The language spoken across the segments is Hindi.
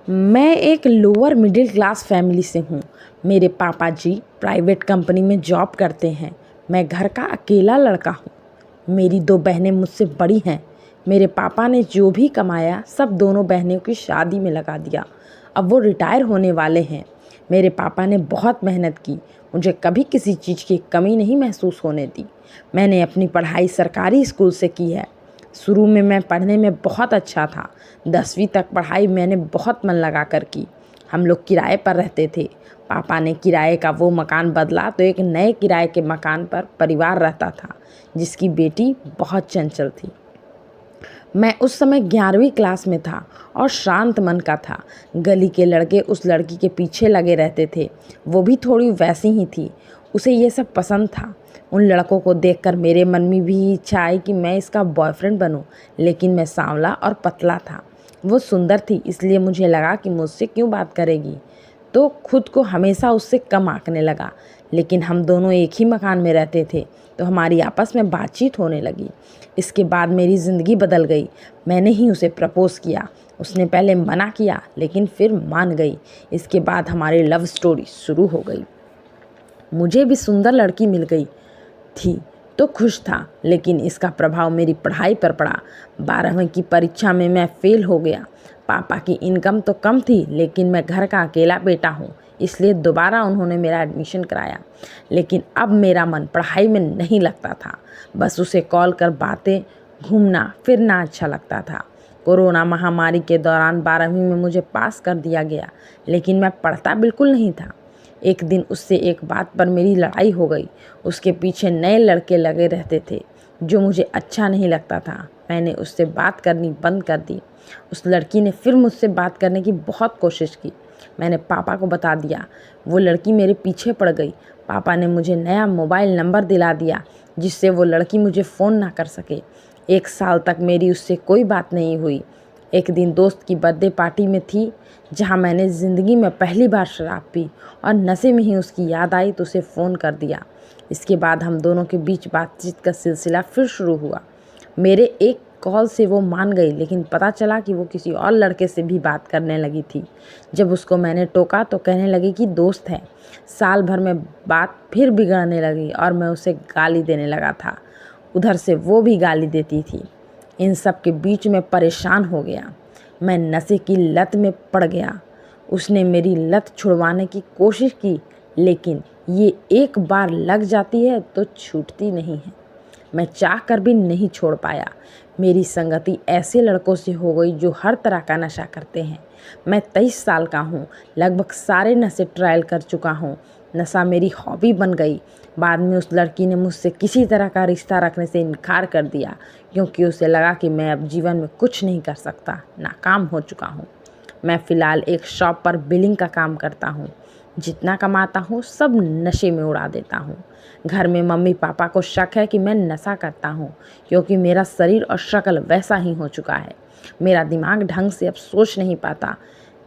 मैं एक लोअर मिडिल क्लास फैमिली से हूँ। मेरे पापा जी प्राइवेट कंपनी में जॉब करते हैं। मैं घर का अकेला लड़का हूँ। मेरी 2 बहनें मुझसे बड़ी हैं। मेरे पापा ने जो भी कमाया सब दोनों बहनों की शादी में लगा दिया। अब वो रिटायर होने वाले हैं। मेरे पापा ने बहुत मेहनत की, मुझे कभी किसी चीज़ की कमी नहीं महसूस होने दी। मैंने अपनी पढ़ाई सरकारी स्कूल से की है। शुरू में मैं पढ़ने में बहुत अच्छा था। 10वीं तक पढ़ाई मैंने बहुत मन लगा कर की। हम लोग किराए पर रहते थे। पापा ने किराए का वो मकान बदला तो एक नए किराए के मकान पर परिवार रहता था जिसकी बेटी बहुत चंचल थी। मैं उस समय 11वीं क्लास में था और शांत मन का था। गली के लड़के उस लड़की के पीछे लगे रहते थे। वो भी थोड़ी वैसी ही थी। उसे ये सब पसंद था। उन लड़कों को देखकर मेरे मन में भी इच्छा आई कि मैं इसका बॉयफ्रेंड बनूं, लेकिन मैं सांवला और पतला था। वो सुंदर थी, इसलिए मुझे लगा कि मुझसे क्यों बात करेगी, तो खुद को हमेशा उससे कम आंकने लगा। लेकिन हम दोनों एक ही मकान में रहते थे तो हमारी आपस में बातचीत होने लगी। इसके बाद मेरी ज़िंदगी बदल गई। मैंने ही उसे प्रपोज़ किया। उसने पहले मना किया लेकिन फिर मान गई। इसके बाद हमारी लव स्टोरी शुरू हो गई। मुझे भी सुंदर लड़की मिल गई थी तो खुश था, लेकिन इसका प्रभाव मेरी पढ़ाई पर पड़ा। 12वीं की परीक्षा में मैं फेल हो गया। पापा की इनकम तो कम थी, लेकिन मैं घर का अकेला बेटा हूँ, इसलिए दोबारा उन्होंने मेरा एडमिशन कराया। लेकिन अब मेरा मन पढ़ाई में नहीं लगता था। बस उसे कॉल कर बातें, घूमना फिरना अच्छा लगता था। कोरोना महामारी के दौरान 12वीं में मुझे पास कर दिया गया, लेकिन मैं पढ़ता बिल्कुल नहीं था। एक दिन उससे एक बात पर मेरी लड़ाई हो गई। उसके पीछे नए लड़के लगे रहते थे जो मुझे अच्छा नहीं लगता था। मैंने उससे बात करनी बंद कर दी। उस लड़की ने फिर मुझसे बात करने की बहुत कोशिश की। मैंने पापा को बता दिया। वो लड़की मेरे पीछे पड़ गई। पापा ने मुझे नया मोबाइल नंबर दिला दिया जिससे वो लड़की मुझे फ़ोन ना कर सके। 1 साल तक मेरी उससे कोई बात नहीं हुई। एक दिन दोस्त की बर्थडे पार्टी में थी जहां मैंने ज़िंदगी में पहली बार शराब पी और नशे में ही उसकी याद आई तो उसे फ़ोन कर दिया। इसके बाद हम दोनों के बीच बातचीत का सिलसिला फिर शुरू हुआ। मेरे एक कॉल से वो मान गई, लेकिन पता चला कि वो किसी और लड़के से भी बात करने लगी थी। जब उसको मैंने टोका तो कहने लगी कि दोस्त है। साल भर में बात फिर बिगड़ने लगी और मैं उसे गाली देने लगा था। उधर से वो भी गाली देती थी। इन सब के बीच में परेशान हो गया। मैं नशे की लत में पड़ गया। उसने मेरी लत छुड़वाने की कोशिश की, लेकिन ये एक बार लग जाती है तो छूटती नहीं है। मैं चाह कर भी नहीं छोड़ पाया। मेरी संगति ऐसे लड़कों से हो गई जो हर तरह का नशा करते हैं। मैं 23 साल का हूँ, लगभग सारे नशे ट्रायल कर चुका हूँ। नशा मेरी हॉबी बन गई। बाद में उस लड़की ने मुझसे किसी तरह का रिश्ता रखने से इनकार कर दिया, क्योंकि उसे लगा कि मैं अब जीवन में कुछ नहीं कर सकता, नाकाम हो चुका हूँ। मैं फ़िलहाल एक शॉप पर बिलिंग का काम करता हूँ। जितना कमाता हूँ सब नशे में उड़ा देता हूँ। घर में मम्मी पापा को शक है कि मैं नशा करता हूँ, क्योंकि मेरा शरीर और शक्ल वैसा ही हो चुका है। मेरा दिमाग ढंग से अब सोच नहीं पाता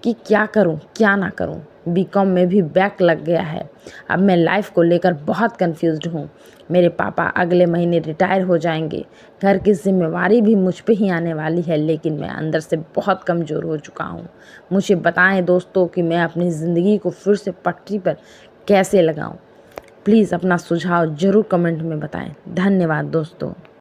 कि क्या करूँ क्या ना करूँ। बीकॉम में भी बैक लग गया है। अब मैं लाइफ को लेकर बहुत कंफ्यूज्ड हूँ। मेरे पापा अगले महीने रिटायर हो जाएंगे। घर की जिम्मेवारी भी मुझ पे ही आने वाली है, लेकिन मैं अंदर से बहुत कमज़ोर हो चुका हूँ। मुझे बताएं दोस्तों कि मैं अपनी ज़िंदगी को फिर से पटरी पर कैसे लगाऊं। प्लीज़ अपना सुझाव ज़रूर कमेंट में बताएं। धन्यवाद दोस्तों।